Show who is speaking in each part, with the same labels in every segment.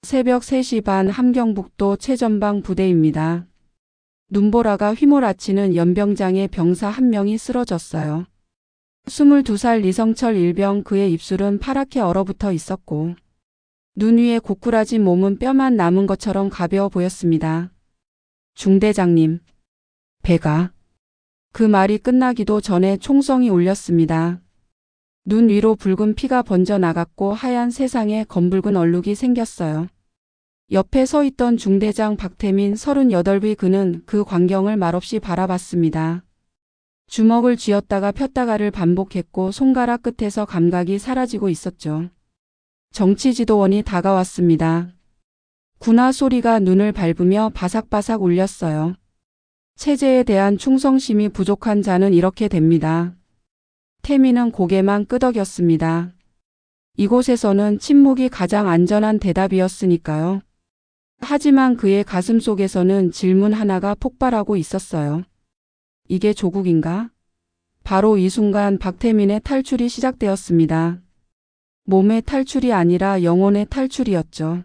Speaker 1: 새벽 3시 반 함경북도 최전방 부대입니다. 눈보라가 휘몰아치는 연병장에 병사 한 명이 쓰러졌어요. 22살 이성철 일병, 그의 입술은 파랗게 얼어붙어 있었고 눈 위에 고꾸라진 몸은 뼈만 남은 것처럼 가벼워 보였습니다. 중대장님, 배가. 그 말이 끝나기도 전에 총성이 울렸습니다. 눈 위로 붉은 피가 번져 나갔고 하얀 세상에 검붉은 얼룩이 생겼어요. 옆에 서 있던 중대장 박태민 38의 그는 그 광경을 말없이 바라봤습니다. 주먹을 쥐었다가 폈다가를 반복했고 손가락 끝에서 감각이 사라지고 있었죠. 정치지도원이 다가왔습니다. 군화 소리가 눈을 밟으며 바삭바삭 울렸어요. 체제에 대한 충성심이 부족한 자는 이렇게 됩니다. 태민은 고개만 끄덕였습니다. 이곳에서는 침묵이 가장 안전한 대답이었으니까요. 하지만 그의 가슴 속에서는 질문 하나가 폭발하고 있었어요. 이게 조국인가? 바로 이 순간 박태민의 탈출이 시작되었습니다. 몸의 탈출이 아니라 영혼의 탈출이었죠.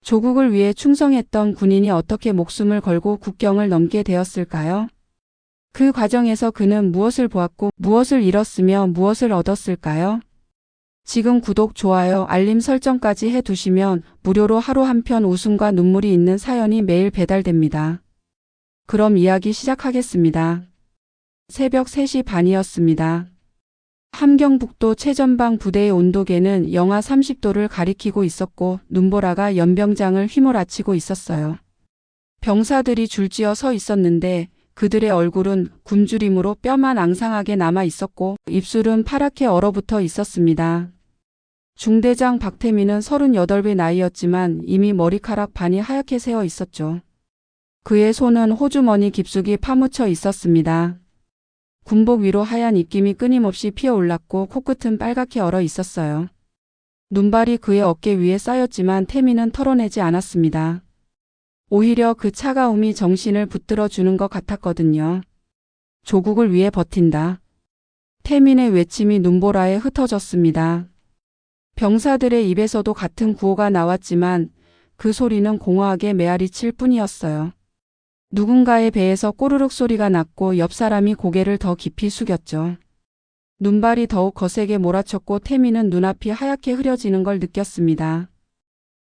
Speaker 1: 조국을 위해 충성했던 군인이 어떻게 목숨을 걸고 국경을 넘게 되었을까요? 그 과정에서 그는 무엇을 보았고 무엇을 잃었으며 무엇을 얻었을까요? 지금 구독, 좋아요, 알림 설정까지 해두시면 무료로 하루 한 편 웃음과 눈물이 있는 사연이 매일 배달됩니다. 그럼 이야기 시작하겠습니다. 새벽 3시 반이었습니다. 함경북도 최전방 부대의 온도계는 영하 30도를 가리키고 있었고 눈보라가 연병장을 휘몰아치고 있었어요. 병사들이 줄지어 서 있었는데 그들의 얼굴은 굶주림으로 뼈만 앙상하게 남아 있었고 입술은 파랗게 얼어붙어 있었습니다. 중대장 박태민은 38의 나이였지만 이미 머리카락 반이 하얗게 새어 있었죠. 그의 손은 호주머니 깊숙이 파묻혀 있었습니다. 군복 위로 하얀 입김이 끊임없이 피어올랐고 코끝은 빨갛게 얼어 있었어요. 눈발이 그의 어깨 위에 쌓였지만 태민은 털어내지 않았습니다. 오히려 그 차가움이 정신을 붙들어 주는 것 같았거든요. 조국을 위해 버틴다. 태민의 외침이 눈보라에 흩어졌습니다. 병사들의 입에서도 같은 구호가 나왔지만 그 소리는 공허하게 메아리칠 뿐이었어요. 누군가의 배에서 꼬르륵 소리가 났고 옆 사람이 고개를 더 깊이 숙였죠. 눈발이 더욱 거세게 몰아쳤고 태민은 눈앞이 하얗게 흐려지는 걸 느꼈습니다.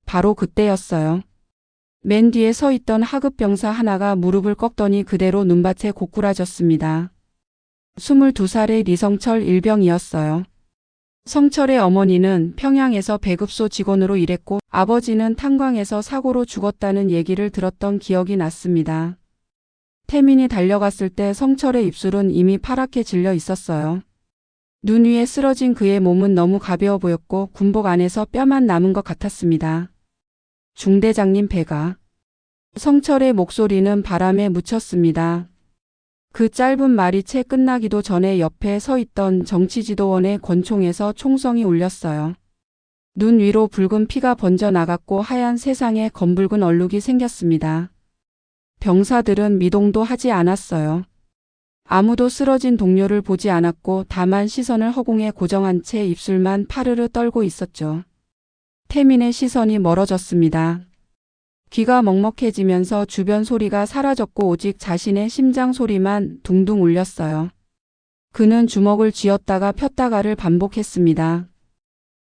Speaker 1: 바로 그때였어요. 맨 뒤에 서 있던 하급 병사 하나가 무릎을 꺾더니 그대로 눈밭에 고꾸라졌습니다. 22살의 리성철 일병이었어요. 성철의 어머니는 평양에서 배급소 직원으로 일했고 아버지는 탄광에서 사고로 죽었다는 얘기를 들었던 기억이 났습니다. 태민이 달려갔을 때 성철의 입술은 이미 파랗게 질려 있었어요. 눈 위에 쓰러진 그의 몸은 너무 가벼워 보였고 군복 안에서 뼈만 남은 것 같았습니다. 중대장님, 배가. 성철의 목소리는 바람에 묻혔습니다. 그 짧은 말이 채 끝나기도 전에 옆에 서 있던 정치지도원의 권총에서 총성이 울렸어요. 눈 위로 붉은 피가 번져 나갔고 하얀 세상에 검붉은 얼룩이 생겼습니다. 병사들은 미동도 하지 않았어요. 아무도 쓰러진 동료를 보지 않았고 다만 시선을 허공에 고정한 채 입술만 파르르 떨고 있었죠. 태민의 시선이 멀어졌습니다. 귀가 먹먹해지면서 주변 소리가 사라졌고 오직 자신의 심장 소리만 둥둥 울렸어요. 그는 주먹을 쥐었다가 폈다가를 반복했습니다.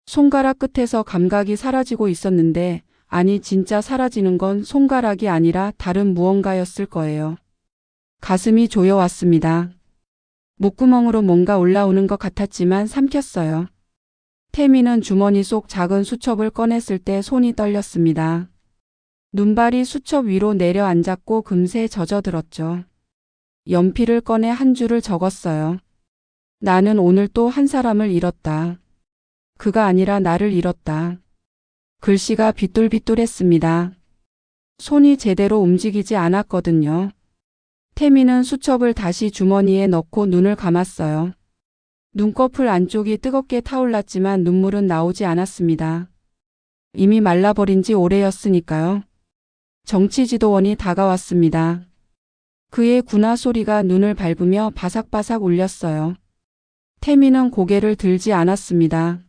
Speaker 1: 손가락 끝에서 감각이 사라지고 있었는데 아니 진짜 사라지는 건 손가락이 아니라 다른 무언가였을 거예요. 가슴이 조여왔습니다. 목구멍으로 뭔가 올라오는 것 같았지만 삼켰어요. 태민은 주머니 속 작은 수첩을 꺼냈을 때 손이 떨렸습니다. 눈발이 수첩 위로 내려앉았고 금세 젖어들었죠. 연필을 꺼내 한 줄을 적었어요. 나는 오늘 또 한 사람을 잃었다. 그가 아니라 나를 잃었다. 글씨가 비뚤비뚤했습니다. 손이 제대로 움직이지 않았거든요. 태민은 수첩을 다시 주머니에 넣고 눈을 감았어요. 눈꺼풀 안쪽이 뜨겁게 타올랐지만 눈물은 나오지 않았습니다. 이미 말라버린 지 오래였으니까요. 정치지도원이 다가왔습니다. 그의 군화 소리가 눈을 밟으며 바삭바삭 울렸어요. 태민은 고개를 들지 않았습니다.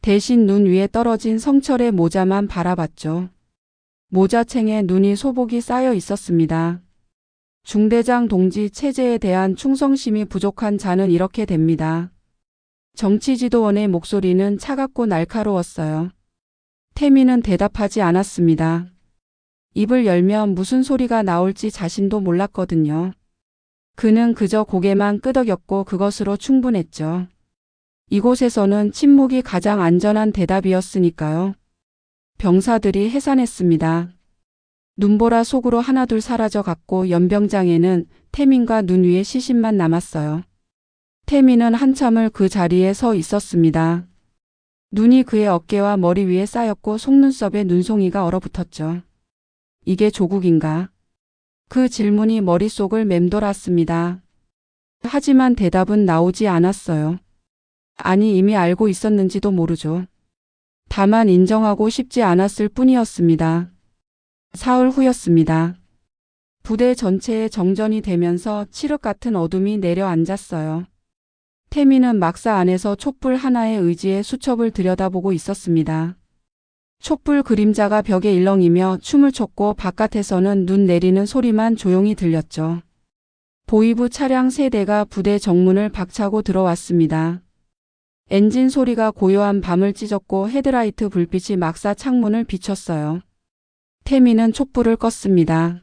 Speaker 1: 대신 눈 위에 떨어진 성철의 모자만 바라봤죠. 모자챙에 눈이 소복이 쌓여 있었습니다. 중대장 동지 체제에 대한 충성심이 부족한 자는 이렇게 됩니다. 정치지도원의 목소리는 차갑고 날카로웠어요. 태민은 대답하지 않았습니다. 입을 열면 무슨 소리가 나올지 자신도 몰랐거든요. 그는 그저 고개만 끄덕였고 그것으로 충분했죠. 이곳에서는 침묵이 가장 안전한 대답이었으니까요. 병사들이 해산했습니다. 눈보라 속으로 하나둘 사라져갔고 연병장에는 태민과 눈 위에 시신만 남았어요. 태민은 한참을 그 자리에 서 있었습니다. 눈이 그의 어깨와 머리 위에 쌓였고 속눈썹에 눈송이가 얼어붙었죠. 이게 조국인가? 그 질문이 머릿속을 맴돌았습니다. 하지만 대답은 나오지 않았어요. 아니, 이미 알고 있었는지도 모르죠. 다만 인정하고 싶지 않았을 뿐이었습니다. 사흘 후였습니다. 부대 전체에 정전이 되면서 칠흑 같은 어둠이 내려앉았어요. 태민은 막사 안에서 촛불 하나의 의지에 수첩을 들여다보고 있었습니다. 촛불 그림자가 벽에 일렁이며 춤을 췄고 바깥에서는 눈 내리는 소리만 조용히 들렸죠. 보위부 차량 3대가 부대 정문을 박차고 들어왔습니다. 엔진 소리가 고요한 밤을 찢었고 헤드라이트 불빛이 막사 창문을 비췄어요. 태민은 촛불을 껐습니다.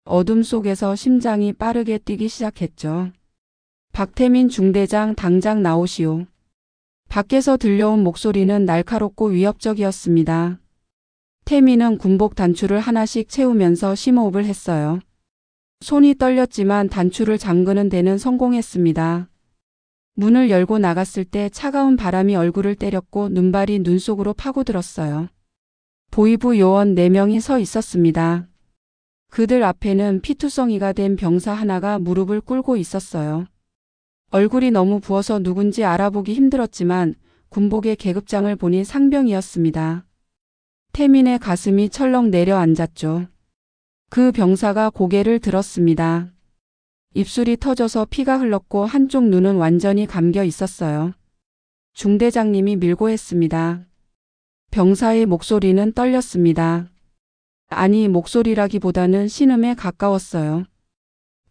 Speaker 1: 어둠 속에서 심장이 빠르게 뛰기 시작했죠. 박태민 중대장, 당장 나오시오. 밖에서 들려온 목소리는 날카롭고 위협적이었습니다. 태민은 군복 단추를 하나씩 채우면서 심호흡을 했어요. 손이 떨렸지만 단추를 잠그는 데는 성공했습니다. 문을 열고 나갔을 때 차가운 바람이 얼굴을 때렸고 눈발이 눈 속으로 파고들었어요. 보위부 요원 4명이 서 있었습니다. 그들 앞에는 피투성이가 된 병사 하나가 무릎을 꿇고 있었어요. 얼굴이 너무 부어서 누군지 알아보기 힘들었지만 군복의 계급장을 보니 상병이었습니다. 태민의 가슴이 철렁 내려앉았죠. 그 병사가 고개를 들었습니다. 입술이 터져서 피가 흘렀고 한쪽 눈은 완전히 감겨 있었어요. 중대장님이 밀고 했습니다. 병사의 목소리는 떨렸습니다. 아니, 목소리라기보다는 신음에 가까웠어요.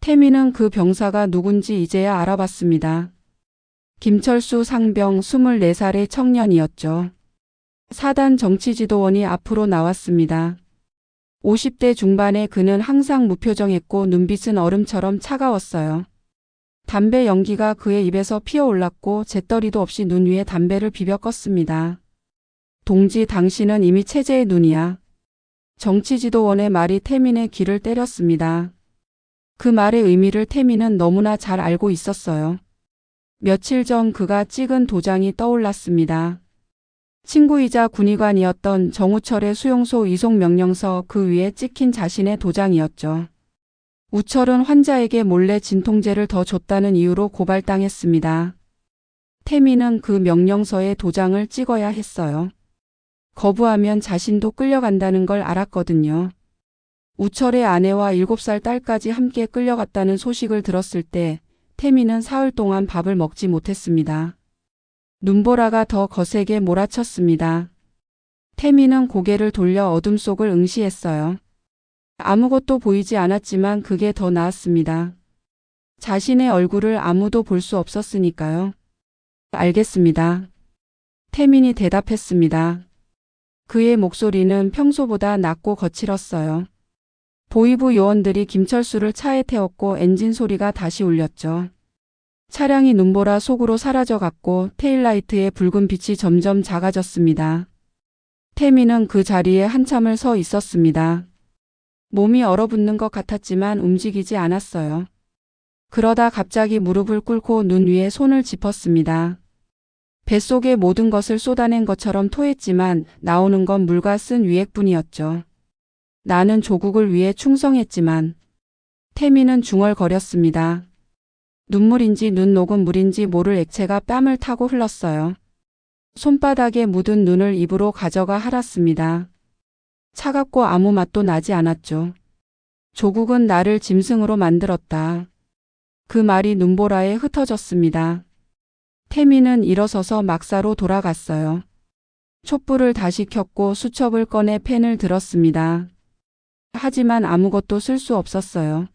Speaker 1: 태민은 그 병사가 누군지 이제야 알아봤습니다. 김철수 상병 24살의 청년이었죠. 사단 정치지도원이 앞으로 나왔습니다. 50대 중반의 그는 항상 무표정했고 눈빛은 얼음처럼 차가웠어요. 담배 연기가 그의 입에서 피어올랐고 재떨이도 없이 눈 위에 담배를 비벼 껐습니다. 동지, 당신은 이미 체제의 눈이야. 정치지도원의 말이 태민의 귀를 때렸습니다. 그 말의 의미를 태민은 너무나 잘 알고 있었어요. 며칠 전 그가 찍은 도장이 떠올랐습니다. 친구이자 군의관이었던 정우철의 수용소 이송 명령서, 그 위에 찍힌 자신의 도장이었죠. 우철은 환자에게 몰래 진통제를 더 줬다는 이유로 고발당했습니다. 태민은 그 명령서에 도장을 찍어야 했어요. 거부하면 자신도 끌려간다는 걸 알았거든요. 우철의 아내와 7살 딸까지 함께 끌려갔다는 소식을 들었을 때 태민은 사흘 동안 밥을 먹지 못했습니다. 눈보라가 더 거세게 몰아쳤습니다. 태민은 고개를 돌려 어둠 속을 응시했어요. 아무것도 보이지 않았지만 그게 더 나았습니다. 자신의 얼굴을 아무도 볼 수 없었으니까요. 알겠습니다. 태민이 대답했습니다. 그의 목소리는 평소보다 낮고 거칠었어요. 보위부 요원들이 김철수를 차에 태웠고 엔진 소리가 다시 울렸죠. 차량이 눈보라 속으로 사라져갔고 테일라이트의 붉은 빛이 점점 작아졌습니다. 태민은 그 자리에 한참을 서 있었습니다. 몸이 얼어붙는 것 같았지만 움직이지 않았어요. 그러다 갑자기 무릎을 꿇고 눈 위에 손을 짚었습니다. 뱃속에 모든 것을 쏟아낸 것처럼 토했지만 나오는 건 물과 쓴 위액뿐이었죠. 나는 조국을 위해 충성했지만. 태민은 중얼거렸습니다. 눈물인지 눈 녹은 물인지 모를 액체가 뺨을 타고 흘렀어요. 손바닥에 묻은 눈을 입으로 가져가 핥았습니다. 차갑고 아무 맛도 나지 않았죠. 조국은 나를 짐승으로 만들었다. 그 말이 눈보라에 흩어졌습니다. 태민은 일어서서 막사로 돌아갔어요. 촛불을 다시 켰고 수첩을 꺼내 펜을 들었습니다. 하지만 아무것도 쓸 수 없었어요.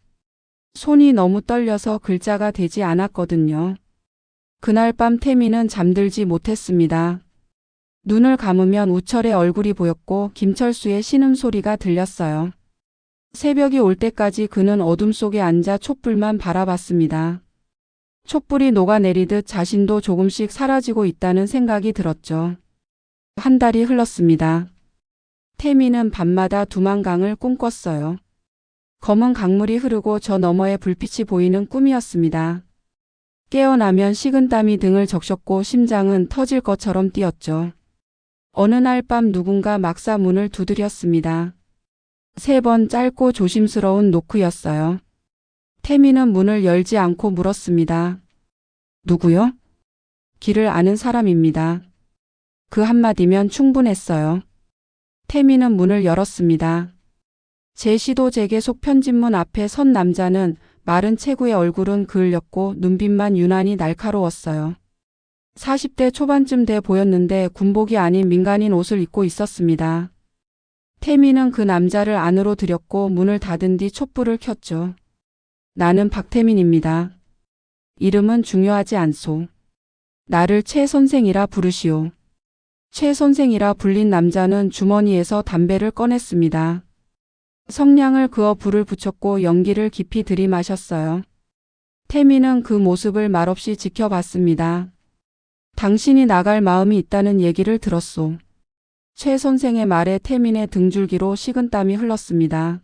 Speaker 1: 손이 너무 떨려서 글자가 되지 않았거든요. 그날 밤 태민은 잠들지 못했습니다. 눈을 감으면 우철의 얼굴이 보였고 김철수의 신음소리가 들렸어요. 새벽이 올 때까지 그는 어둠 속에 앉아 촛불만 바라봤습니다. 촛불이 녹아내리듯 자신도 조금씩 사라지고 있다는 생각이 들었죠. 한 달이 흘렀습니다. 태민은 밤마다 두만강을 꿈꿨어요. 검은 강물이 흐르고 저 너머에 불빛이 보이는 꿈이었습니다. 깨어나면 식은땀이 등을 적셨고 심장은 터질 것처럼 뛰었죠. 어느 날 밤 누군가 막사 문을 두드렸습니다. 3번 짧고 조심스러운 노크였어요. 태민은 문을 열지 않고 물었습니다. 누구요? 길을 아는 사람입니다. 그 한마디면 충분했어요. 태민은 문을 열었습니다. 제 시도 재개속 편집문 앞에 선 남자는 마른 체구의 얼굴은 그을렸고 눈빛만 유난히 날카로웠어요. 40대 초반쯤 돼 보였는데 군복이 아닌 민간인 옷을 입고 있었습니다. 태민은 그 남자를 안으로 들였고 문을 닫은 뒤 촛불을 켰죠. 나는 박태민입니다. 이름은 중요하지 않소. 나를 최 선생이라 부르시오. 최 선생이라 불린 남자는 주머니에서 담배를 꺼냈습니다. 성냥을 그어 불을 붙였고 연기를 깊이 들이마셨어요. 태민은 그 모습을 말없이 지켜봤습니다. 당신이 나갈 마음이 있다는 얘기를 들었소. 최 선생의 말에 태민의 등줄기로 식은땀이 흘렀습니다.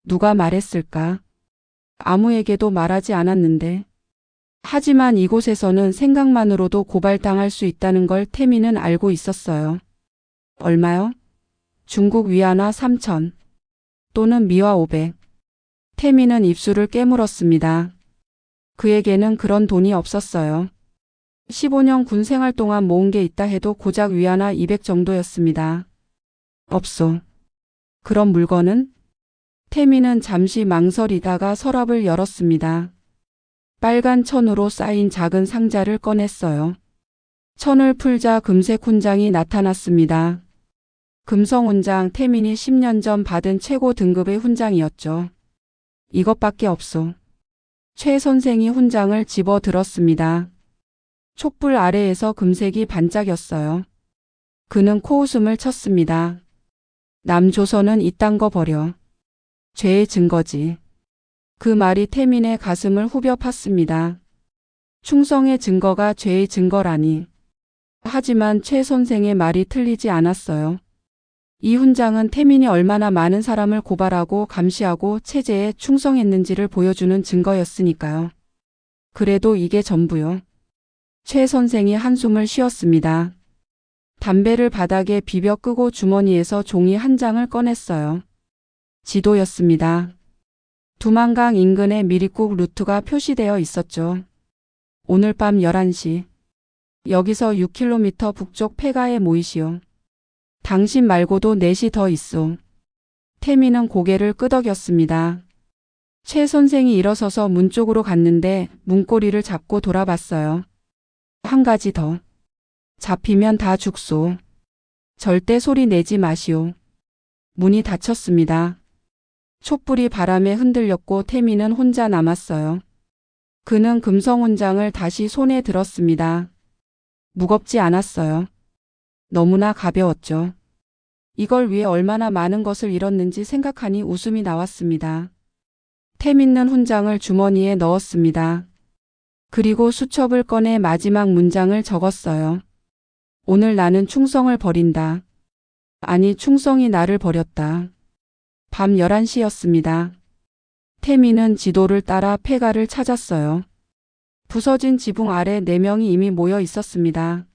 Speaker 1: 누가 말했을까? 아무에게도 말하지 않았는데. 하지만 이곳에서는 생각만으로도 고발당할 수 있다는 걸 태민은 알고 있었어요. 얼마요? 중국 위안화 3,000. 또는 미화 500. 태민은 입술을 깨물었습니다. 그에게는 그런 돈이 없었어요. 15년 군 생활 동안 모은 게 있다 해도 고작 위안화 200 정도였습니다. 없소. 그런 물건은? 태민은 잠시 망설이다가 서랍을 열었습니다. 빨간 천으로 쌓인 작은 상자를 꺼냈어요. 천을 풀자 금색 훈장이 나타났습니다. 금성 훈장. 태민이 10년 전 받은 최고 등급의 훈장이었죠. 이것밖에 없소. 최 선생이 훈장을 집어 들었습니다. 촛불 아래에서 금색이 반짝였어요. 그는 코웃음을 쳤습니다. 남조선은 이딴 거 버려. 죄의 증거지. 그 말이 태민의 가슴을 후벼 팠습니다. 충성의 증거가 죄의 증거라니. 하지만 최 선생의 말이 틀리지 않았어요. 이 훈장은 태민이 얼마나 많은 사람을 고발하고 감시하고 체제에 충성했는지를 보여주는 증거였으니까요. 그래도 이게 전부요. 최 선생이 한숨을 쉬었습니다. 담배를 바닥에 비벼 끄고 주머니에서 종이 한 장을 꺼냈어요. 지도였습니다. 두만강 인근에 미리국 루트가 표시되어 있었죠. 오늘 밤 11시. 여기서 6km 북쪽 폐가에 모이시오. 당신 말고도 넷이 더 있소. 태민은 고개를 끄덕였습니다. 최 선생이 일어서서 문 쪽으로 갔는데 문고리를 잡고 돌아봤어요. 한 가지 더. 잡히면 다 죽소. 절대 소리 내지 마시오. 문이 닫혔습니다. 촛불이 바람에 흔들렸고 태민은 혼자 남았어요. 그는 금성 훈장을 다시 손에 들었습니다. 무겁지 않았어요. 너무나 가벼웠죠. 이걸 위해 얼마나 많은 것을 잃었는지 생각하니 웃음이 나왔습니다. 태민은 훈장을 주머니에 넣었습니다. 그리고 수첩을 꺼내 마지막 문장을 적었어요. 오늘 나는 충성을 버린다. 아니, 충성이 나를 버렸다. 밤 11시였습니다. 태민은 지도를 따라 폐가를 찾았어요. 부서진 지붕 아래 4명이 이미 모여 있었습니다.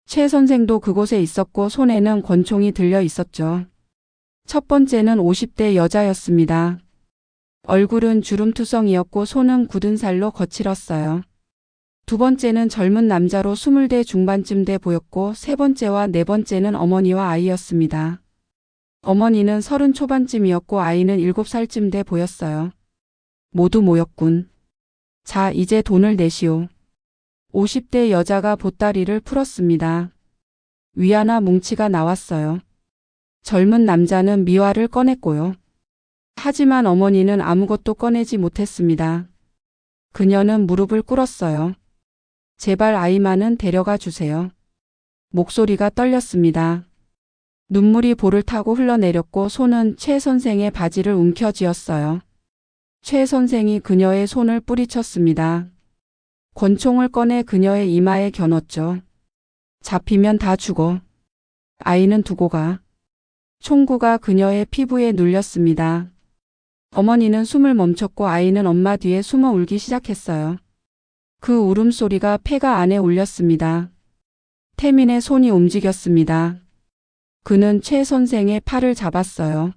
Speaker 1: 최 선생도 그곳에 있었고 손에는 권총이 들려 있었죠. 첫 번째는 50대 여자였습니다. 얼굴은 주름투성이었고 손은 굳은 살로 거칠었어요. 두 번째는 젊은 남자로 20대 중반쯤 돼 보였고 세 번째와 네 번째는 어머니와 아이였습니다. 어머니는 30 초반쯤이었고 아이는 7살쯤 돼 보였어요. 모두 모였군. 자, 이제 돈을 내시오. 50대 여자가 보따리를 풀었습니다. 위아나 뭉치가 나왔어요. 젊은 남자는 미화를 꺼냈고요. 하지만 어머니는 아무것도 꺼내지 못했습니다. 그녀는 무릎을 꿇었어요. 제발 아이만은 데려가 주세요. 목소리가 떨렸습니다. 눈물이 볼을 타고 흘러내렸고 손은 최 선생의 바지를 움켜쥐었어요. 최 선생이 그녀의 손을 뿌리쳤습니다. 권총을 꺼내 그녀의 이마에 겨눴죠. 잡히면 다 죽어. 아이는 두고 가. 총구가 그녀의 피부에 눌렸습니다. 어머니는 숨을 멈췄고 아이는 엄마 뒤에 숨어 울기 시작했어요. 그 울음소리가 폐가 안에 울렸습니다. 태민의 손이 움직였습니다. 그는 최 선생의 팔을 잡았어요.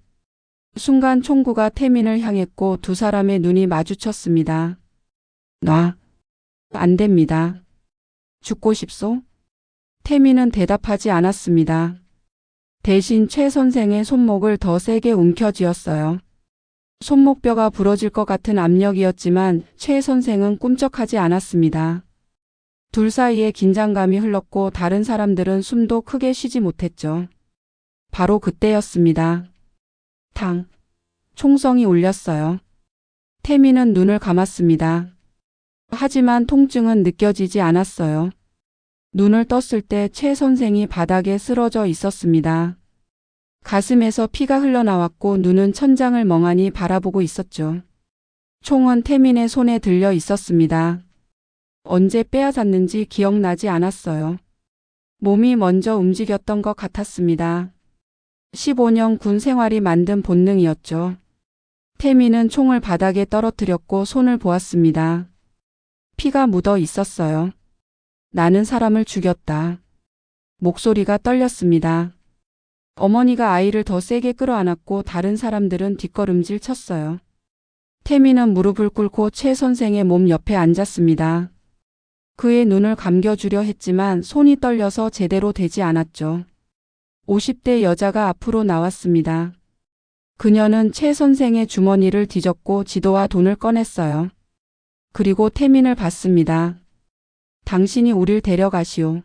Speaker 1: 순간 총구가 태민을 향했고 두 사람의 눈이 마주쳤습니다. 놔. 안 됩니다. 죽고 싶소? 태민은 대답하지 않았습니다. 대신 최 선생의 손목을 더 세게 움켜쥐었어요. 손목뼈가 부러질 것 같은 압력이었지만 최 선생은 꿈쩍하지 않았습니다. 둘 사이에 긴장감이 흘렀고 다른 사람들은 숨도 크게 쉬지 못했죠. 바로 그때였습니다. 탕. 총성이 울렸어요. 태민은 눈을 감았습니다. 하지만 통증은 느껴지지 않았어요. 눈을 떴을 때 최 선생이 바닥에 쓰러져 있었습니다. 가슴에서 피가 흘러나왔고 눈은 천장을 멍하니 바라보고 있었죠. 총은 태민의 손에 들려 있었습니다. 언제 빼앗았는지 기억나지 않았어요. 몸이 먼저 움직였던 것 같았습니다. 15년 군 생활이 만든 본능이었죠. 태민은 총을 바닥에 떨어뜨렸고 손을 보았습니다. 피가 묻어 있었어요. 나는 사람을 죽였다. 목소리가 떨렸습니다. 어머니가 아이를 더 세게 끌어안았고 다른 사람들은 뒷걸음질 쳤어요. 태민은 무릎을 꿇고 최 선생의 몸 옆에 앉았습니다. 그의 눈을 감겨주려 했지만 손이 떨려서 제대로 되지 않았죠. 50대 여자가 앞으로 나왔습니다. 그녀는 최 선생의 주머니를 뒤졌고 지도와 돈을 꺼냈어요. 그리고 태민을 봤습니다. 당신이 우릴 데려가시오.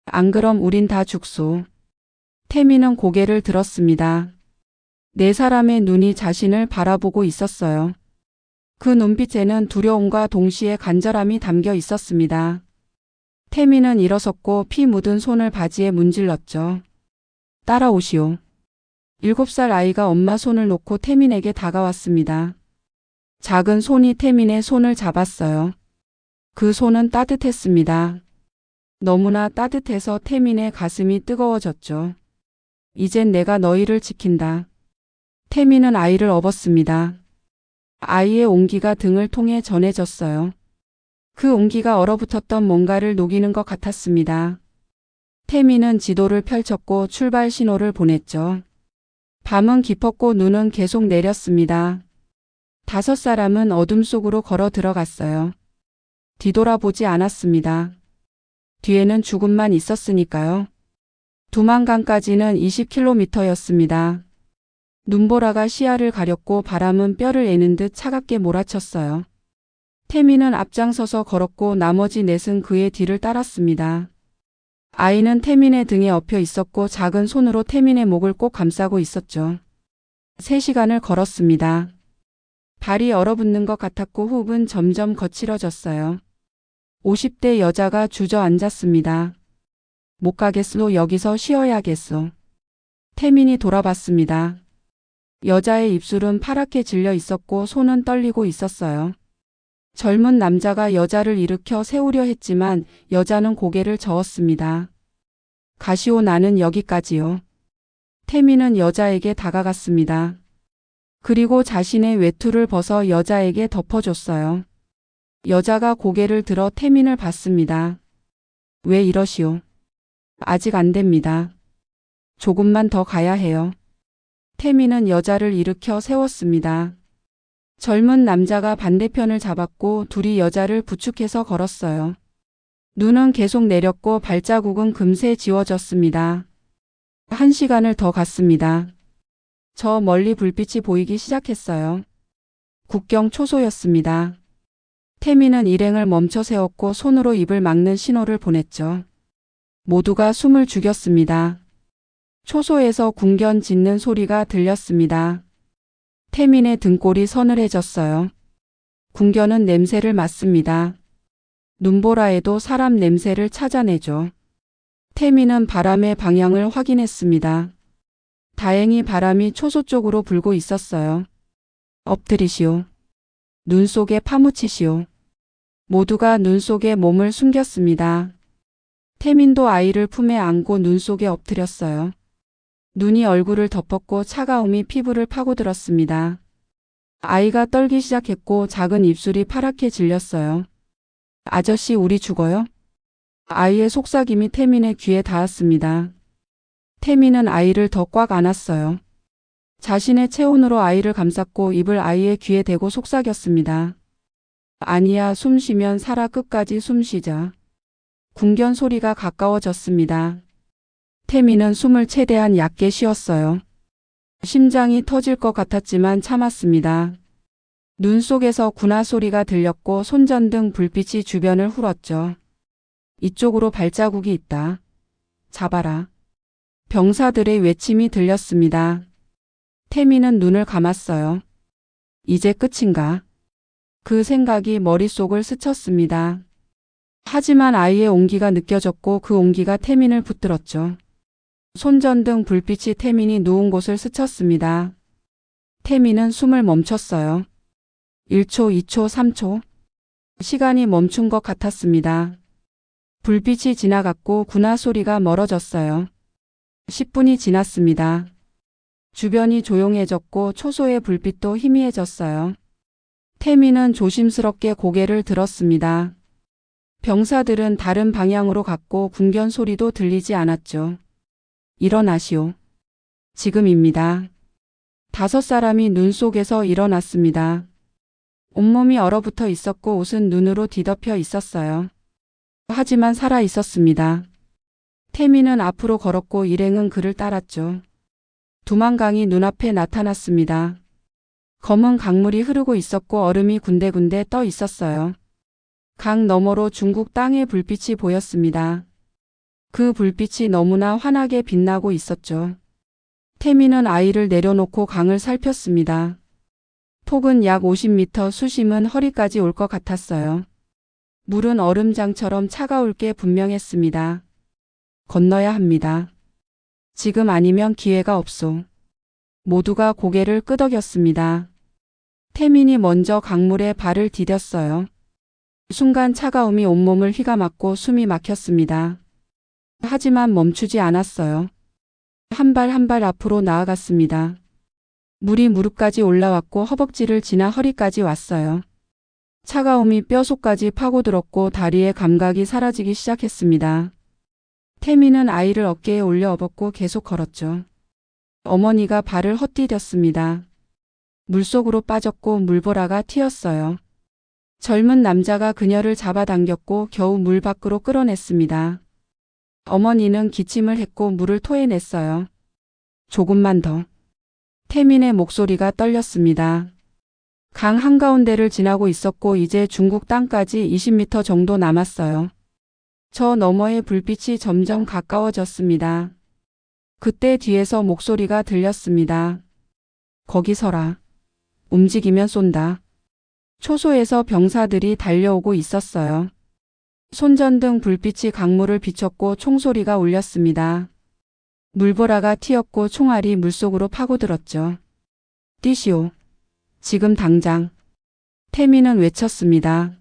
Speaker 1: 안 그럼 우린 다 죽소. 태민은 고개를 들었습니다. 네 사람의 눈이 자신을 바라보고 있었어요. 그 눈빛에는 두려움과 동시에 간절함이 담겨 있었습니다. 태민은 일어섰고 피 묻은 손을 바지에 문질렀죠. 따라오시오. 7살 아이가 엄마 손을 놓고 태민에게 다가왔습니다. 작은 손이 태민의 손을 잡았어요. 그 손은 따뜻했습니다. 너무나 따뜻해서 태민의 가슴이 뜨거워졌죠. 이젠 내가 너희를 지킨다. 태민은 아이를 업었습니다. 아이의 온기가 등을 통해 전해졌어요. 그 온기가 얼어붙었던 뭔가를 녹이는 것 같았습니다. 태민은 지도를 펼쳤고 출발 신호를 보냈죠. 밤은 깊었고 눈은 계속 내렸습니다. 5 사람은 어둠 속으로 걸어 들어갔어요. 뒤돌아보지 않았습니다. 뒤에는 죽음만 있었으니까요. 두만강까지는 20km였습니다. 눈보라가 시야를 가렸고 바람은 뼈를 애는 듯 차갑게 몰아쳤어요. 태민은 앞장서서 걸었고 나머지 넷은 그의 뒤를 따랐습니다. 아이는 태민의 등에 엎여 있었고 작은 손으로 태민의 목을 꼭 감싸고 있었죠. 3시간을 걸었습니다. 발이 얼어붙는 것 같았고 호흡은 점점 거칠어졌어요. 50대 여자가 주저앉았습니다. 못 가겠소. 여기서 쉬어야겠소. 태민이 돌아봤습니다. 여자의 입술은 파랗게 질려 있었고 손은 떨리고 있었어요. 젊은 남자가 여자를 일으켜 세우려 했지만 여자는 고개를 저었습니다. 가시오. 나는 여기까지요. 태민은 여자에게 다가갔습니다. 그리고 자신의 외투를 벗어 여자에게 덮어줬어요. 여자가 고개를 들어 태민을 봤습니다. 왜 이러시오? 아직 안 됩니다. 조금만 더 가야 해요. 태민은 여자를 일으켜 세웠습니다. 젊은 남자가 반대편을 잡았고 둘이 여자를 부축해서 걸었어요. 눈은 계속 내렸고 발자국은 금세 지워졌습니다. 1시간을 더 갔습니다. 저 멀리 불빛이 보이기 시작했어요. 국경 초소였습니다. 태민은 일행을 멈춰 세웠고 손으로 입을 막는 신호를 보냈죠. 모두가 숨을 죽였습니다. 초소에서 궁견 짖는 소리가 들렸습니다. 태민의 등골이 서늘해졌어요. 궁견은 냄새를 맡습니다. 눈보라에도 사람 냄새를 찾아내죠. 태민은 바람의 방향을 확인했습니다. 다행히 바람이 초소 쪽으로 불고 있었어요. 엎드리시오. 눈 속에 파묻히시오. 모두가 눈 속에 몸을 숨겼습니다. 태민도 아이를 품에 안고 눈 속에 엎드렸어요. 눈이 얼굴을 덮었고 차가움이 피부를 파고들었습니다. 아이가 떨기 시작했고 작은 입술이 파랗게 질렸어요. 아저씨, 우리 죽어요? 아이의 속삭임이 태민의 귀에 닿았습니다. 태민은 아이를 더 꽉 안았어요. 자신의 체온으로 아이를 감쌌고 입을 아이의 귀에 대고 속삭였습니다. 아니야, 숨 쉬면 살아, 끝까지 숨 쉬자. 궁견 소리가 가까워졌습니다. 태민은 숨을 최대한 얕게 쉬었어요. 심장이 터질 것 같았지만 참았습니다. 눈 속에서 군화 소리가 들렸고 손전등 불빛이 주변을 훑었죠. 이쪽으로 발자국이 있다. 잡아라. 병사들의 외침이 들렸습니다. 태민은 눈을 감았어요. 이제 끝인가? 그 생각이 머릿속을 스쳤습니다. 하지만 아이의 온기가 느껴졌고 그 온기가 태민을 붙들었죠. 손전등 불빛이 태민이 누운 곳을 스쳤습니다. 태민은 숨을 멈췄어요. 1초, 2초, 3초. 시간이 멈춘 것 같았습니다. 불빛이 지나갔고 군화 소리가 멀어졌어요. 10분이 지났습니다. 주변이 조용해졌고 초소의 불빛도 희미해졌어요. 태민은 조심스럽게 고개를 들었습니다. 병사들은 다른 방향으로 갔고 궁견 소리도 들리지 않았죠. 일어나시오. 지금입니다. 5사람이 눈 속에서 일어났습니다. 온몸이 얼어붙어 있었고 옷은 눈으로 뒤덮여 있었어요. 하지만 살아 있었습니다. 태민은 앞으로 걸었고 일행은 그를 따랐죠. 두만강이 눈앞에 나타났습니다. 검은 강물이 흐르고 있었고 얼음이 군데군데 떠 있었어요. 강 너머로 중국 땅의 불빛이 보였습니다. 그 불빛이 너무나 환하게 빛나고 있었죠. 태민은 아이를 내려놓고 강을 살폈습니다. 폭은 약 50m, 수심은 허리까지 올 것 같았어요. 물은 얼음장처럼 차가울 게 분명했습니다. 건너야 합니다. 지금 아니면 기회가 없소. 모두가 고개를 끄덕였습니다. 태민이 먼저 강물에 발을 디뎠어요. 순간 차가움이 온몸을 휘감았고 숨이 막혔습니다. 하지만 멈추지 않았어요. 한 발 한 발 앞으로 나아갔습니다. 물이 무릎까지 올라왔고 허벅지를 지나 허리까지 왔어요. 차가움이 뼈속까지 파고들었고 다리의 감각이 사라지기 시작했습니다. 태민은 아이를 어깨에 올려 업었고 계속 걸었죠. 어머니가 발을 헛디뎠습니다. 물속으로 빠졌고 물보라가 튀었어요. 젊은 남자가 그녀를 잡아당겼고 겨우 물 밖으로 끌어냈습니다. 어머니는 기침을 했고 물을 토해냈어요. 조금만 더. 태민의 목소리가 떨렸습니다. 강 한가운데를 지나고 있었고 이제 중국 땅까지 20m 정도 남았어요. 저 너머의 불빛이 점점 가까워졌습니다. 그때 뒤에서 목소리가 들렸습니다. 거기 서라. 움직이면 쏜다. 초소에서 병사들이 달려오고 있었어요. 손전등 불빛이 강물을 비췄고 총소리가 울렸습니다. 물보라가 튀었고 총알이 물속으로 파고들었죠. 뛰시오. 지금 당장. 태민은 외쳤습니다.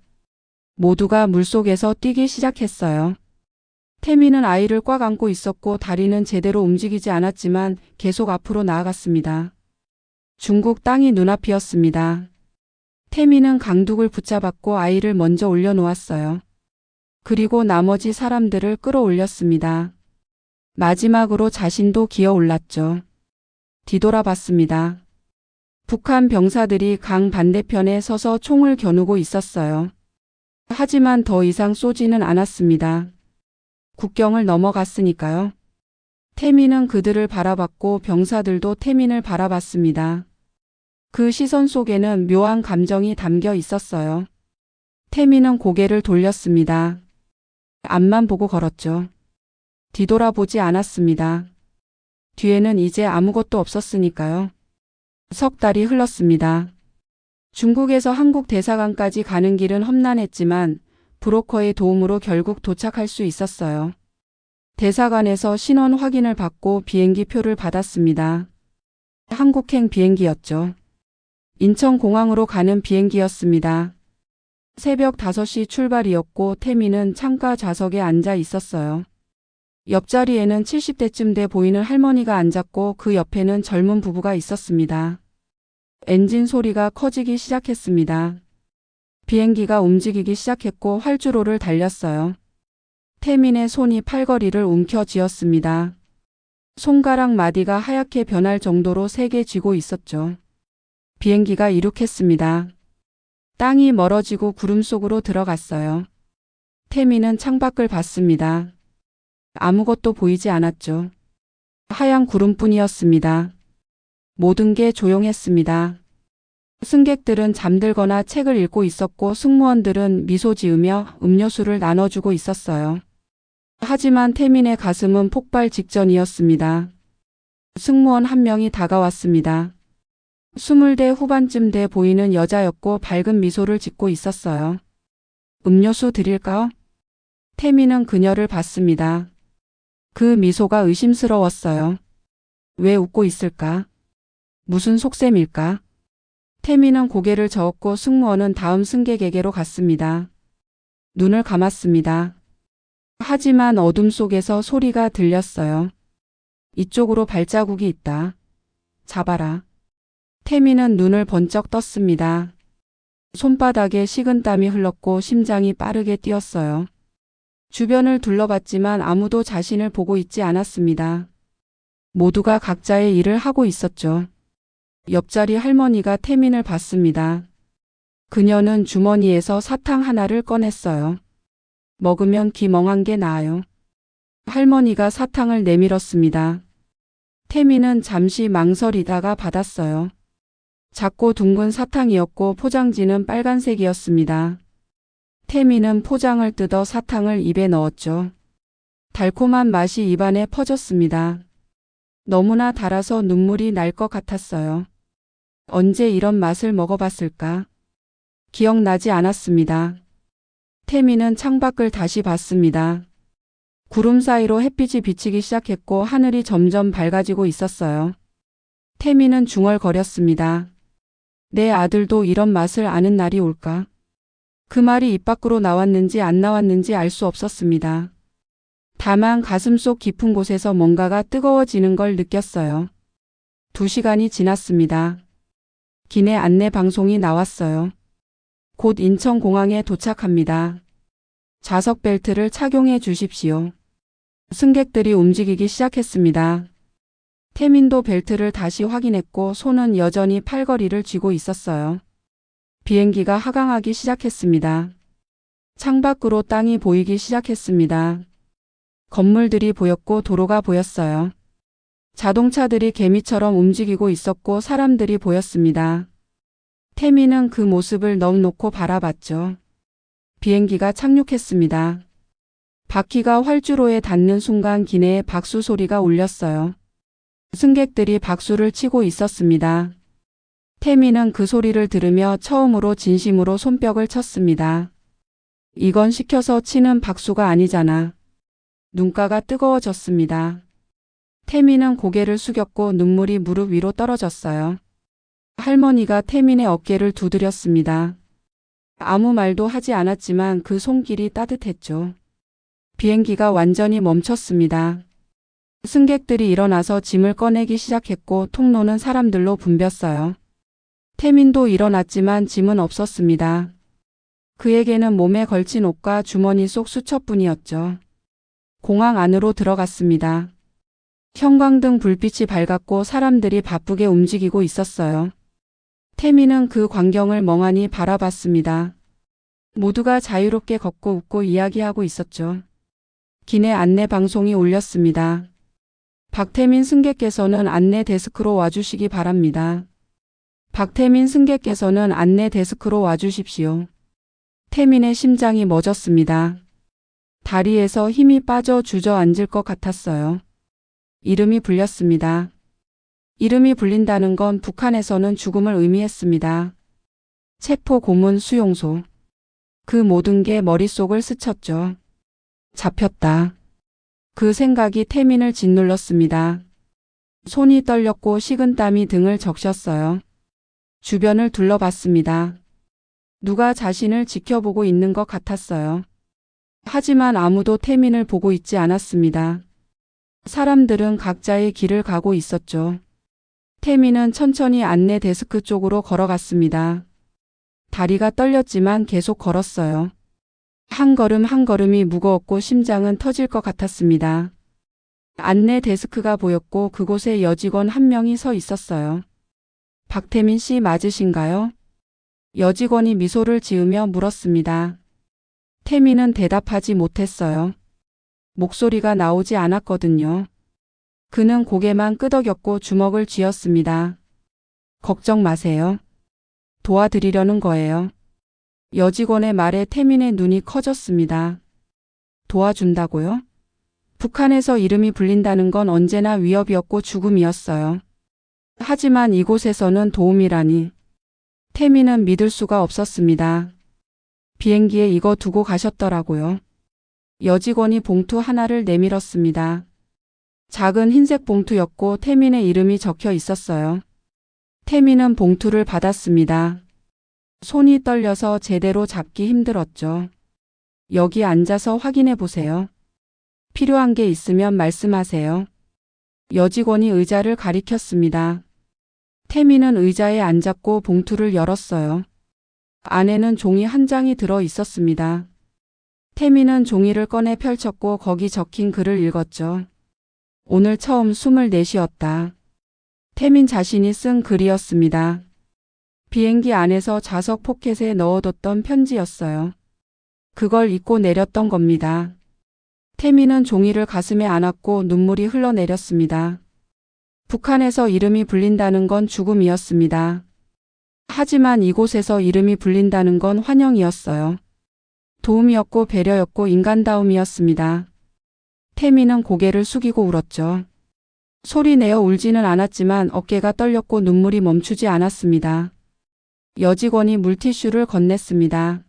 Speaker 1: 모두가 물속에서 뛰기 시작했어요. 태민은 아이를 꽉 안고 있었고 다리는 제대로 움직이지 않았지만 계속 앞으로 나아갔습니다. 중국 땅이 눈앞이었습니다. 태민은 강둑을 붙잡았고 아이를 먼저 올려놓았어요. 그리고 나머지 사람들을 끌어올렸습니다. 마지막으로 자신도 기어올랐죠. 뒤돌아봤습니다. 북한 병사들이 강 반대편에 서서 총을 겨누고 있었어요. 하지만 더 이상 쏘지는 않았습니다. 국경을 넘어갔으니까요. 태민은 그들을 바라봤고 병사들도 태민을 바라봤습니다. 그 시선 속에는 묘한 감정이 담겨 있었어요. 태민은 고개를 돌렸습니다. 앞만 보고 걸었죠. 뒤돌아보지 않았습니다. 뒤에는 이제 아무것도 없었으니까요. 석 달이 흘렀습니다. 중국에서 한국 대사관까지 가는 길은 험난했지만 브로커의 도움으로 결국 도착할 수 있었어요. 대사관에서 신원 확인을 받고 비행기 표를 받았습니다. 한국행 비행기였죠. 인천공항으로 가는 비행기였습니다. 새벽 5시 출발이었고 태민은 창가 좌석에 앉아 있었어요. 옆자리에는 70대쯤 돼 보이는 할머니가 앉았고 그 옆에는 젊은 부부가 있었습니다. 엔진 소리가 커지기 시작했습니다. 비행기가 움직이기 시작했고 활주로를 달렸어요. 태민의 손이 팔걸이를 움켜쥐었습니다. 손가락 마디가 하얗게 변할 정도로 세게 쥐고 있었죠. 비행기가 이륙했습니다. 땅이 멀어지고 구름 속으로 들어갔어요. 태민은 창밖을 봤습니다. 아무것도 보이지 않았죠. 하얀 구름뿐이었습니다. 모든 게 조용했습니다. 승객들은 잠들거나 책을 읽고 있었고 승무원들은 미소 지으며 음료수를 나눠주고 있었어요. 하지만 태민의 가슴은 폭발 직전이었습니다. 승무원 한 명이 다가왔습니다. 20대 후반쯤 돼 보이는 여자였고 밝은 미소를 짓고 있었어요. 음료수 드릴까요? 태민은 그녀를 봤습니다. 그 미소가 의심스러웠어요. 왜 웃고 있을까? 무슨 속셈일까? 태민은 고개를 저었고 승무원은 다음 승객에게로 갔습니다. 눈을 감았습니다. 하지만 어둠 속에서 소리가 들렸어요. 이쪽으로 발자국이 있다. 잡아라. 태민은 눈을 번쩍 떴습니다. 손바닥에 식은땀이 흘렀고 심장이 빠르게 뛰었어요. 주변을 둘러봤지만 아무도 자신을 보고 있지 않았습니다. 모두가 각자의 일을 하고 있었죠. 옆자리 할머니가 태민을 봤습니다. 그녀는 주머니에서 사탕 하나를 꺼냈어요. 먹으면 기 멍한 게 나아요. 할머니가 사탕을 내밀었습니다. 태민은 잠시 망설이다가 받았어요. 작고 둥근 사탕이었고 포장지는 빨간색이었습니다. 태민은 포장을 뜯어 사탕을 입에 넣었죠. 달콤한 맛이 입안에 퍼졌습니다. 너무나 달아서 눈물이 날 것 같았어요. 언제 이런 맛을 먹어봤을까? 기억나지 않았습니다. 태민은 창밖을 다시 봤습니다. 구름 사이로 햇빛이 비치기 시작했고 하늘이 점점 밝아지고 있었어요. 태민은 중얼거렸습니다. 내 아들도 이런 맛을 아는 날이 올까? 그 말이 입 밖으로 나왔는지 안 나왔는지 알 수 없었습니다. 다만 가슴속 깊은 곳에서 뭔가가 뜨거워지는 걸 느꼈어요. 2시간이 지났습니다. 기내 안내 방송이 나왔어요. 곧 인천공항에 도착합니다. 좌석 벨트를 착용해 주십시오. 승객들이 움직이기 시작했습니다. 태민도 벨트를 다시 확인했고 손은 여전히 팔걸이를 쥐고 있었어요. 비행기가 하강하기 시작했습니다. 창밖으로 땅이 보이기 시작했습니다. 건물들이 보였고 도로가 보였어요. 자동차들이 개미처럼 움직이고 있었고 사람들이 보였습니다. 태민은 그 모습을 넋 놓고 바라봤죠. 비행기가 착륙했습니다. 바퀴가 활주로에 닿는 순간 기내에 박수 소리가 울렸어요. 승객들이 박수를 치고 있었습니다. 태민은 그 소리를 들으며 처음으로 진심으로 손뼉을 쳤습니다. 이건 시켜서 치는 박수가 아니잖아. 눈가가 뜨거워졌습니다. 태민은 고개를 숙였고 눈물이 무릎 위로 떨어졌어요. 할머니가 태민의 어깨를 두드렸습니다. 아무 말도 하지 않았지만 그 손길이 따뜻했죠. 비행기가 완전히 멈췄습니다. 승객들이 일어나서 짐을 꺼내기 시작했고 통로는 사람들로 붐볐어요. 태민도 일어났지만 짐은 없었습니다. 그에게는 몸에 걸친 옷과 주머니 속 수첩뿐이었죠. 공항 안으로 들어갔습니다. 형광등 불빛이 밝았고 사람들이 바쁘게 움직이고 있었어요. 태민은 그 광경을 멍하니 바라봤습니다. 모두가 자유롭게 걷고 웃고 이야기하고 있었죠. 기내 안내 방송이 울렸습니다. 박태민 승객께서는 안내 데스크로 와주시기 바랍니다. 박태민 승객께서는 안내 데스크로 와주십시오. 태민의 심장이 멎었습니다. 다리에서 힘이 빠져 주저앉을 것 같았어요. 이름이 불렸습니다. 이름이 불린다는 건 북한에서는 죽음을 의미했습니다. 체포 고문 수용소. 그 모든 게 머릿속을 스쳤죠. 잡혔다. 그 생각이 태민을 짓눌렀습니다. 손이 떨렸고 식은땀이 등을 적셨어요. 주변을 둘러봤습니다. 누가 자신을 지켜보고 있는 것 같았어요. 하지만 아무도 태민을 보고 있지 않았습니다. 사람들은 각자의 길을 가고 있었죠. 태민은 천천히 안내 데스크 쪽으로 걸어갔습니다. 다리가 떨렸지만 계속 걸었어요. 한 걸음 한 걸음이 무거웠고 심장은 터질 것 같았습니다. 안내 데스크가 보였고 그곳에 여직원 한 명이 서 있었어요. 박태민 씨 맞으신가요? 여직원이 미소를 지으며 물었습니다. 태민은 대답하지 못했어요. 목소리가 나오지 않았거든요. 그는 고개만 끄덕였고 주먹을 쥐었습니다. 걱정 마세요. 도와드리려는 거예요. 여직원의 말에 태민의 눈이 커졌습니다. 도와준다고요? 북한에서 이름이 불린다는 건 언제나 위협이었고 죽음이었어요. 하지만 이곳에서는 도움이라니. 태민은 믿을 수가 없었습니다. 비행기에 이거 두고 가셨더라고요. 여직원이 봉투 하나를 내밀었습니다. 작은 흰색 봉투였고 태민의 이름이 적혀 있었어요. 태민은 봉투를 받았습니다. 손이 떨려서 제대로 잡기 힘들었죠. 여기 앉아서 확인해 보세요. 필요한 게 있으면 말씀하세요. 여직원이 의자를 가리켰습니다. 태민은 의자에 앉았고 봉투를 열었어요. 안에는 종이 한 장이 들어 있었습니다. 태민은 종이를 꺼내 펼쳤고 거기 적힌 글을 읽었죠. 오늘 처음 숨을 내쉬었다. 태민 자신이 쓴 글이었습니다. 비행기 안에서 좌석 포켓에 넣어뒀던 편지였어요. 그걸 읽고 내렸던 겁니다. 태민은 종이를 가슴에 안았고 눈물이 흘러내렸습니다. 북한에서 이름이 불린다는 건 죽음이었습니다. 하지만 이곳에서 이름이 불린다는 건 환영이었어요. 도움이었고 배려였고 인간다움이었습니다. 태민은 고개를 숙이고 울었죠. 소리내어 울지는 않았지만 어깨가 떨렸고 눈물이 멈추지 않았습니다. 여직원이 물티슈를 건넸습니다.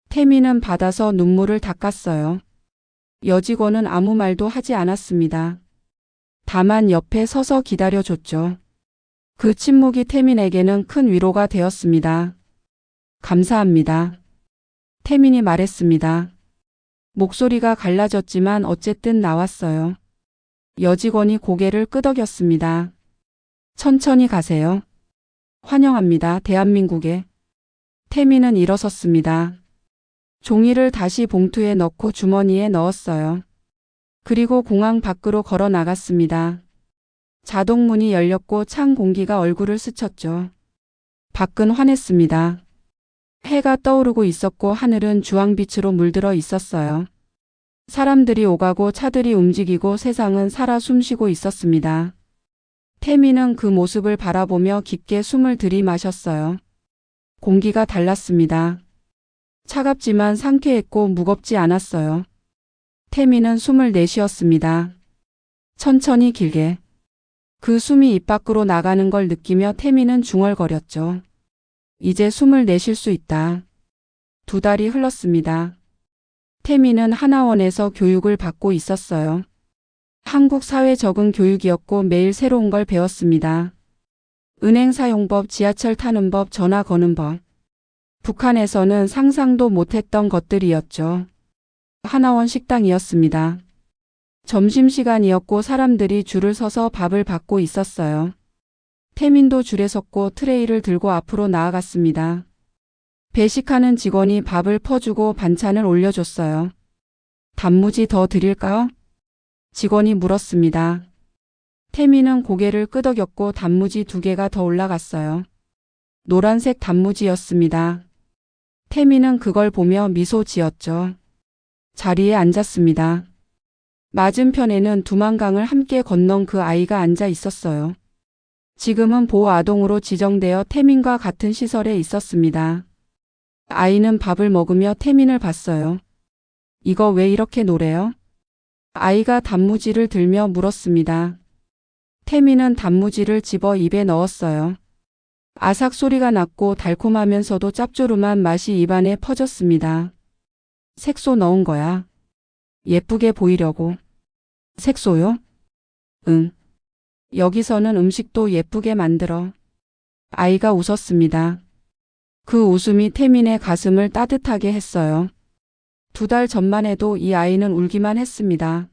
Speaker 1: 태민은 받아서 눈물을 닦았어요. 여직원은 아무 말도 하지 않았습니다. 다만 옆에 서서 기다려줬죠. 그 침묵이 태민에게는 큰 위로가 되었습니다. 감사합니다. 태민이 말했습니다. 목소리가 갈라졌지만 어쨌든 나왔어요. 여직원이 고개를 끄덕였습니다. 천천히 가세요. 환영합니다. 대한민국에. 태민은 일어섰습니다. 종이를 다시 봉투에 넣고 주머니에 넣었어요. 그리고 공항 밖으로 걸어 나갔습니다. 자동문이 열렸고 찬 공기가 얼굴을 스쳤죠. 밖은 환했습니다. 해가 떠오르고 있었고 하늘은 주황빛으로 물들어 있었어요. 사람들이 오가고 차들이 움직이고 세상은 살아 숨쉬고 있었습니다. 태민은 그 모습을 바라보며 깊게 숨을 들이마셨어요. 공기가 달랐습니다. 차갑지만 상쾌했고 무겁지 않았어요. 태민은 숨을 내쉬었습니다. 천천히 길게. 그 숨이 입 밖으로 나가는 걸 느끼며 태민은 중얼거렸죠. 이제 숨을 내쉴 수 있다. 2달이 흘렀습니다. 태민은 하나원에서 교육을 받고 있었어요. 한국 사회 적응 교육이었고 매일 새로운 걸 배웠습니다. 은행 사용법, 지하철 타는 법, 전화 거는 법. 북한에서는 상상도 못했던 것들이었죠. 하나원 식당이었습니다. 점심시간이었고 사람들이 줄을 서서 밥을 받고 있었어요. 태민도 줄에 섰고 트레이를 들고 앞으로 나아갔습니다. 배식하는 직원이 밥을 퍼주고 반찬을 올려줬어요. 단무지 더 드릴까요? 직원이 물었습니다. 태민은 고개를 끄덕였고 단무지 2개가 더 올라갔어요. 노란색 단무지였습니다. 태민은 그걸 보며 미소 지었죠. 자리에 앉았습니다. 맞은편에는 두만강을 함께 건넌 그 아이가 앉아 있었어요. 지금은 보호아동으로 지정되어 태민과 같은 시설에 있었습니다. 아이는 밥을 먹으며 태민을 봤어요. 이거 왜 이렇게 노래요? 아이가 단무지를 들며 물었습니다. 태민은 단무지를 집어 입에 넣었어요. 아삭 소리가 났고 달콤하면서도 짭조름한 맛이 입안에 퍼졌습니다. 색소 넣은 거야. 예쁘게 보이려고. 색소요? 응. 여기서는 음식도 예쁘게 만들어. 아이가 웃었습니다. 그 웃음이 태민의 가슴을 따뜻하게 했어요. 2달 전만 해도 이 아이는 울기만 했습니다.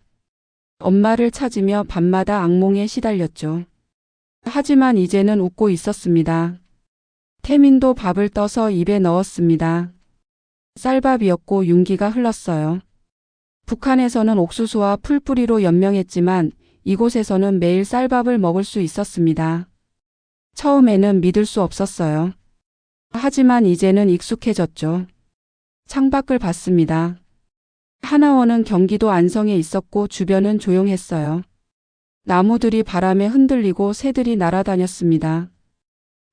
Speaker 1: 엄마를 찾으며 밤마다 악몽에 시달렸죠. 하지만 이제는 웃고 있었습니다. 태민도 밥을 떠서 입에 넣었습니다. 쌀밥이었고 윤기가 흘렀어요. 북한에서는 옥수수와 풀뿌리로 연명했지만 이곳에서는 매일 쌀밥을 먹을 수 있었습니다. 처음에는 믿을 수 없었어요. 하지만 이제는 익숙해졌죠. 창밖을 봤습니다. 하나원은 경기도 안성에 있었고 주변은 조용했어요. 나무들이 바람에 흔들리고 새들이 날아다녔습니다.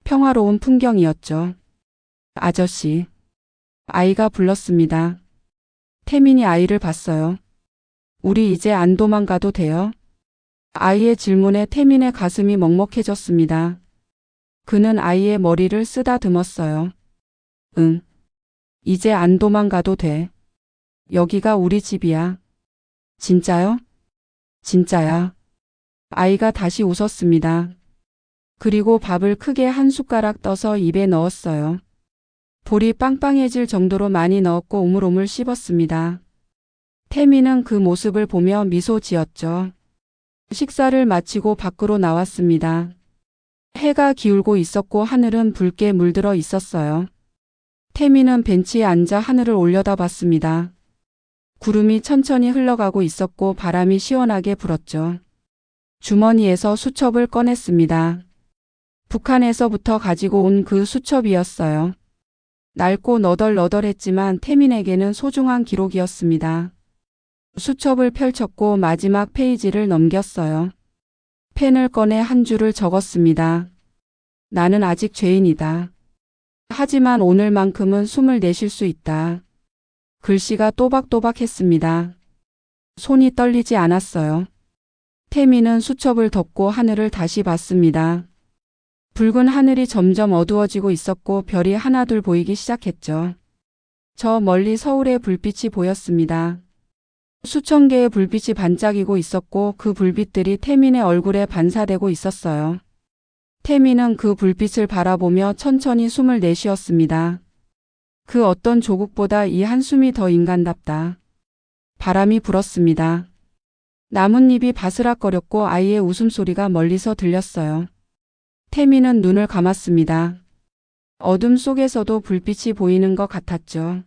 Speaker 1: 평화로운 풍경이었죠. 아저씨. 아이가 불렀습니다. 태민이 아이를 봤어요. 우리 이제 안 도망가도 돼요? 아이의 질문에 태민의 가슴이 먹먹해졌습니다. 그는 아이의 머리를 쓰다듬었어요. 응. 이제 안 도망가도 돼. 여기가 우리 집이야. 진짜요? 진짜야. 아이가 다시 웃었습니다. 그리고 밥을 크게 한 숟가락 떠서 입에 넣었어요. 볼이 빵빵해질 정도로 많이 넣었고 오물오물 씹었습니다. 태민은 그 모습을 보며 미소 지었죠. 식사를 마치고 밖으로 나왔습니다. 해가 기울고 있었고 하늘은 붉게 물들어 있었어요. 태민은 벤치에 앉아 하늘을 올려다봤습니다. 구름이 천천히 흘러가고 있었고 바람이 시원하게 불었죠. 주머니에서 수첩을 꺼냈습니다. 북한에서부터 가지고 온 그 수첩이었어요. 낡고 너덜너덜했지만 태민에게는 소중한 기록이었습니다. 수첩을 펼쳤고 마지막 페이지를 넘겼어요. 펜을 꺼내 한 줄을 적었습니다. 나는 아직 죄인이다. 하지만 오늘만큼은 숨을 내쉴 수 있다. 글씨가 또박또박했습니다. 손이 떨리지 않았어요. 태민은 수첩을 덮고 하늘을 다시 봤습니다. 붉은 하늘이 점점 어두워지고 있었고 별이 하나둘 보이기 시작했죠. 저 멀리 서울의 불빛이 보였습니다. 수천 개의 불빛이 반짝이고 있었고 그 불빛들이 태민의 얼굴에 반사되고 있었어요. 태민은 그 불빛을 바라보며 천천히 숨을 내쉬었습니다. 그 어떤 조국보다 이 한숨이 더 인간답다. 바람이 불었습니다. 나뭇잎이 바스락거렸고 아이의 웃음소리가 멀리서 들렸어요. 태민은 눈을 감았습니다. 어둠 속에서도 불빛이 보이는 것 같았죠.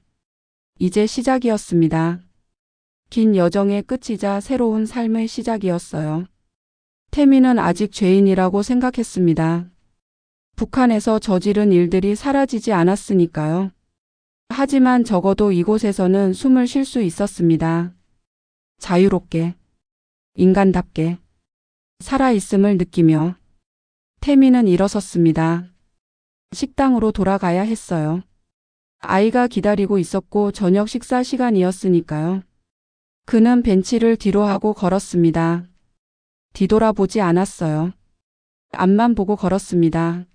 Speaker 1: 이제 시작이었습니다. 긴 여정의 끝이자 새로운 삶의 시작이었어요. 태민은 아직 죄인이라고 생각했습니다. 북한에서 저지른 일들이 사라지지 않았으니까요. 하지만 적어도 이곳에서는 숨을 쉴 수 있었습니다. 자유롭게, 인간답게, 살아있음을 느끼며 태민은 일어섰습니다. 식당으로 돌아가야 했어요. 아이가 기다리고 있었고 저녁 식사 시간이었으니까요. 그는 벤치를 뒤로 하고 걸었습니다. 뒤돌아보지 않았어요. 앞만 보고 걸었습니다.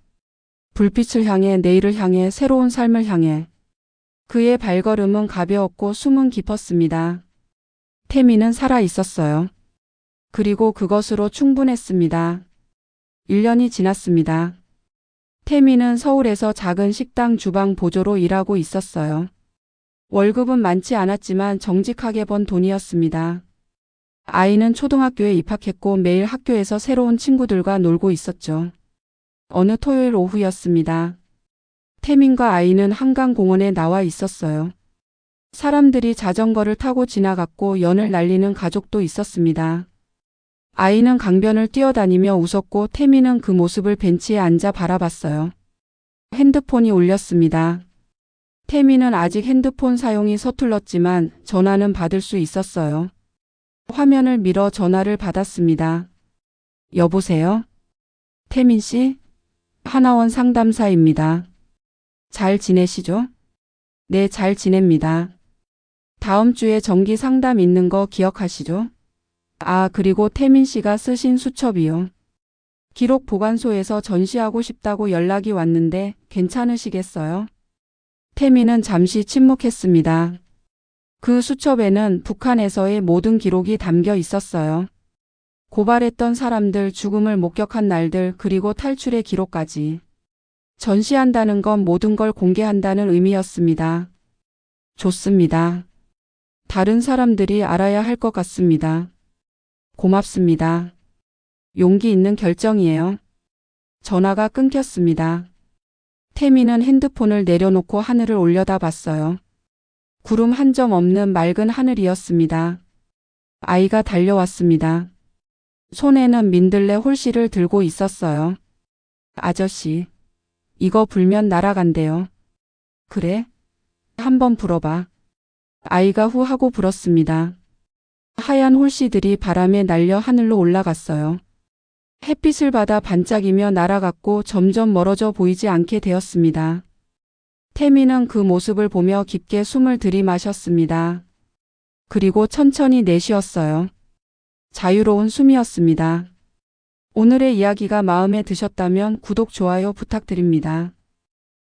Speaker 1: 불빛을 향해, 내일을 향해, 새로운 삶을 향해. 그의 발걸음은 가벼웠고 숨은 깊었습니다. 태민은 살아 있었어요. 그리고 그것으로 충분했습니다. 1년이 지났습니다. 태민은 서울에서 작은 식당 주방 보조로 일하고 있었어요. 월급은 많지 않았지만 정직하게 번 돈이었습니다. 아이는 초등학교에 입학했고 매일 학교에서 새로운 친구들과 놀고 있었죠. 어느 토요일 오후였습니다. 태민과 아이는 한강공원에 나와 있었어요. 사람들이 자전거를 타고 지나갔고 연을 날리는 가족도 있었습니다. 아이는 강변을 뛰어다니며 웃었고 태민은 그 모습을 벤치에 앉아 바라봤어요. 핸드폰이 울렸습니다. 태민은 아직 핸드폰 사용이 서툴렀지만 전화는 받을 수 있었어요. 화면을 밀어 전화를 받았습니다. 여보세요? 태민 씨? 하나원 상담사입니다. 잘 지내시죠? 네, 잘 지냅니다. 다음 주에 정기 상담 있는 거 기억하시죠? 아, 그리고 태민 씨가 쓰신 수첩이요. 기록 보관소에서 전시하고 싶다고 연락이 왔는데 괜찮으시겠어요? 태민은 잠시 침묵했습니다. 그 수첩에는 북한에서의 모든 기록이 담겨 있었어요. 고발했던 사람들, 죽음을 목격한 날들, 그리고 탈출의 기록까지. 전시한다는 건 모든 걸 공개한다는 의미였습니다. 좋습니다. 다른 사람들이 알아야 할 것 같습니다. 고맙습니다. 용기 있는 결정이에요. 전화가 끊겼습니다. 태민은 핸드폰을 내려놓고 하늘을 올려다봤어요. 구름 한 점 없는 맑은 하늘이었습니다. 아이가 달려왔습니다. 손에는 민들레 홀씨를 들고 있었어요. 아저씨, 이거 불면 날아간대요. 그래? 한번 불어봐. 아이가 후 하고 불었습니다. 하얀 홀씨들이 바람에 날려 하늘로 올라갔어요. 햇빛을 받아 반짝이며 날아갔고 점점 멀어져 보이지 않게 되었습니다. 태민은 그 모습을 보며 깊게 숨을 들이마셨습니다. 그리고 천천히 내쉬었어요. 자유로운 숨이었습니다. 오늘의 이야기가 마음에 드셨다면 구독, 좋아요 부탁드립니다.